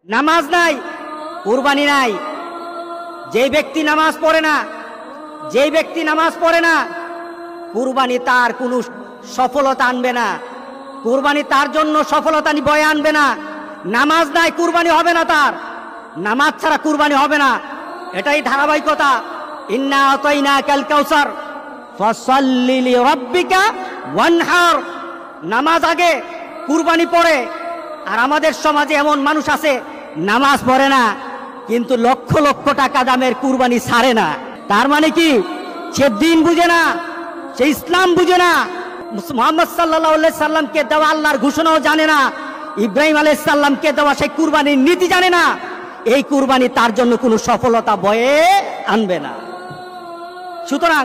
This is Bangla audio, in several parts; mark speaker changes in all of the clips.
Speaker 1: নামাজ নাই, কুরবানি নাই। যে ব্যক্তি নামাজ পড়ে না, যে ব্যক্তি নামাজ পড়ে না, কুরবানি তার কোনো সফলতা আনবে না, কুরবানি তার জন্য সফলতা বয়ে আনবে না। নামাজ নাই, কুরবানি হবে না তার। নামাজ ছাড়া কুরবানি হবে না, এটাই ধারাবাহিকতা। ইন্না আতাইনাকাল কাউসার ফাসাল্লি লিরাব্বিকা ওয়ানহার। নামাজ আগে, কুরবানি পরে। আর আমাদের সমাজে এমন মানুষ আছে নামাজ পড়ে না, কিন্তু লক্ষ লক্ষ টাকা দামের কুরবানি ছাড়ে না। তার মানে কি? সে দিন বুঝে না, সে ইসলাম বুঝে না, মুহাম্মদ সাল্লাল্লাহু আলাইহি সাল্লামকে দেওয়া আল্লাহর ঘোষণাও জানে না, ইব্রাহিম আলাইহিস সালামকে দেওয়া সেই কুরবানির নীতি জানে না। এই কুরবানি তার জন্য কোনো সফলতা বয়ে আনবে না। সুতরাং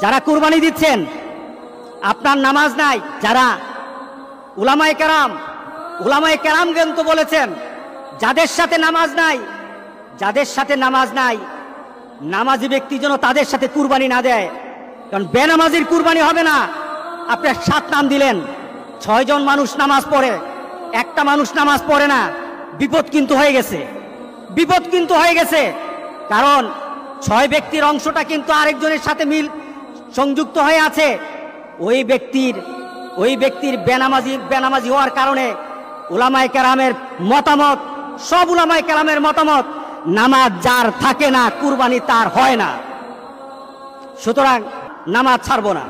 Speaker 1: যারা কুরবানি দিচ্ছেন, আপনার নামাজ নাই, যারা উলামায়ে কেরাম কিন্তু বলেছেন যাদের সাথে নামাজ নাই, যাদের সাথে নামাজ নাই, নামাজি ব্যক্তি যেন তাদের সাথে কুরবানি না দেয়। কারণ বেনামাজির কুরবানি হবে না। আপনি 7 নাম দিলেন, 6 জন মানুষ নামাজ পড়ে, একটা মানুষ নামাজ পড়ে না, বিপদ কিন্তু হয়ে গেছে, বিপদ কিন্তু হয়ে গেছে। কারণ 6 ব্যক্তির অংশটা কিন্তু আরেকজনের সাথে সংযুক্ত হয়ে আছে। ওই ব্যক্তির বেনামাজি হওয়ার কারণে উলামায়ে কেরামের মতামত, সব উলামায়ে কেরামের মতামত, নামাজ যার থাকে না কুরবানি তার হয় না। সুতরাং নামাজ ছাড়বো না।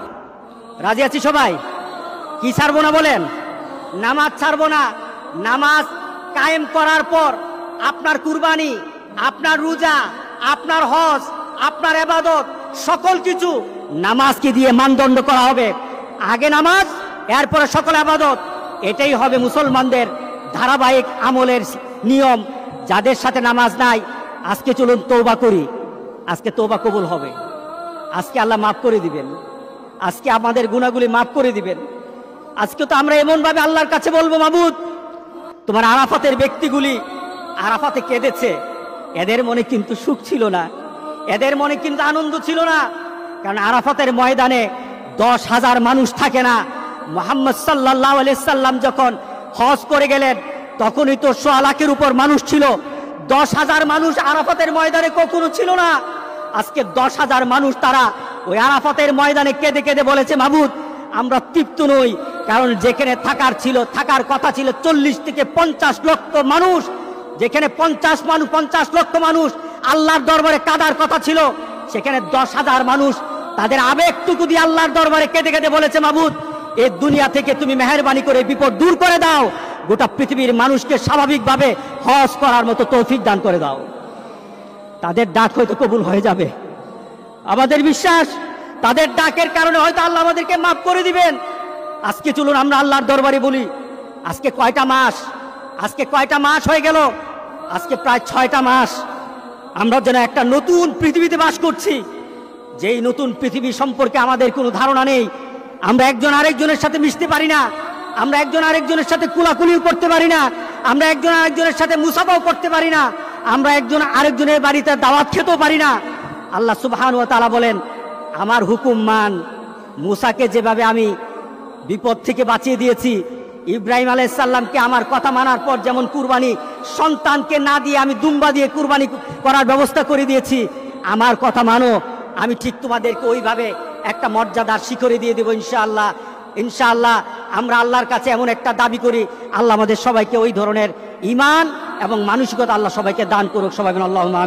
Speaker 1: রাজি আছি সবাই? কি ছাড়বো না বলেন? নামাজ ছাড়বো না। নামাজ কায়েম করার পর আপনার কুরবানি, আপনার রোজা, আপনার হজ, আপনার ইবাদত, সকল কিছু নামাজকে দিয়ে মানদণ্ড করা হবে। আগে নামাজ, এরপরে সকল ইবাদত। এটাই হবে মুসলমানদের ধারাবাহিক আমলের নিয়ম। যাদের সাথে নামাজ নাই, আজকে চলুন তওবা করি। আজকে তওবা কবুল হবে, আজকে আল্লাহ মাফ করে দিবেন, আজকে আমাদের গুনাহগুলি মাফ করে দিবেন। আজকে তো আমরা এমন ভাবে আল্লাহর কাছে বলবো, মাবুদ তোমার আরাফাতের ব্যক্তিগুলি আরাফাতে কেঁদেছে, এদের মনে কিন্তু সুখ ছিল না, এদের মনে কিন্তু আনন্দ ছিল না। কারণ আরাফাতের ময়দানে 10,000 মানুষ থাকে না। মুহাম্মদ সাল্লাল্লাহু আলাইহি সাল্লাম যখন হজ করে গেলেন, তখনই তো 100 লাখের উপর মানুষ ছিল। 10,000 মানুষ আরাফাতের ময়দানে কখনো ছিল না। আজকে 10,000 মানুষ তারা ওই আরাফাতের ময়দানে কেঁদে কেঁদে বলেছে, মাবুদ আমরা তৃপ্ত নই। কারণ যেখানে থাকার কথা ছিল 40 থেকে 50 লক্ষ মানুষ, যেখানে 50 লক্ষ মানুষ আল্লাহর দরবারে কাঁদার কথা ছিল, সেখানে 10,000 মানুষ তাদের আবেগটুকু দিয়ে আল্লাহর দরবারে কেঁদে কেঁদে বলেছে, মাবুদ এই দুনিয়া থেকে তুমি মেহেরবানি করে বিপদ দূর করে দাও, গোটা পৃথিবীর মানুষকে স্বাভাবিকভাবে হজ করার মতো তৌফিক দান করে দাও। তাদের ডাক হয়তো কবুল হয়ে যাবে। আমাদের বিশ্বাস, তাদের ডাকের কারণে হয়তো আল্লাহ আমাদেরকে মাফ করে দিবেন। আজকে চলুন আমরা আল্লাহর দরবারে বলি, আজকে কয়টা মাস হয়ে গেল? আজকে প্রায় 6টা মাস আমরা যেন একটা নতুন পৃথিবীতে বাস করছি। যেই নতুন পৃথিবী সম্পর্কে আমাদের কোনো ধারণা নেই। আমরা একজন আরেকজনের সাথে মিশতে পারি না, আমরা একজন আরেকজনের সাথে কুলাকুলিও করতে পারি না, আমরা একজন আরেকজনের সাথে মুসাফাও করতে পারি না, আমরা একজন আরেকজনের বাড়িতে দাওয়াত খেতেও পারি না। আল্লাহ সুবহানাহু ওয়া তাআলা বলেন, আমার হুকুম মান। মুসাকে যেভাবে আমি বিপদ থেকে বাঁচিয়ে দিয়েছি, ইব্রাহিম আলাইহিস সালামকে আমার কথা মানার পর যেমন কুরবানি সন্তানকে না দিয়ে আমি দুম্বা দিয়ে কুরবানি করার ব্যবস্থা করে দিয়েছি, আমার কথা মানো, আমি ঠিক তোমাদেরকে ওইভাবে একটা মর্যাদার শিখরে দিয়ে দেবো ইনশাআল্লাহ। ইনশাআল্লাহ আমরা আল্লাহর কাছে এমন একটা দাবি করি, আল্লাহ আমাদের সবাইকে ওই ধরনের ঈমান এবং মানসিকতা আল্লাহ সবাইকে দান করুক। সবাই বলেন আল্লাহুম্মা আমিন।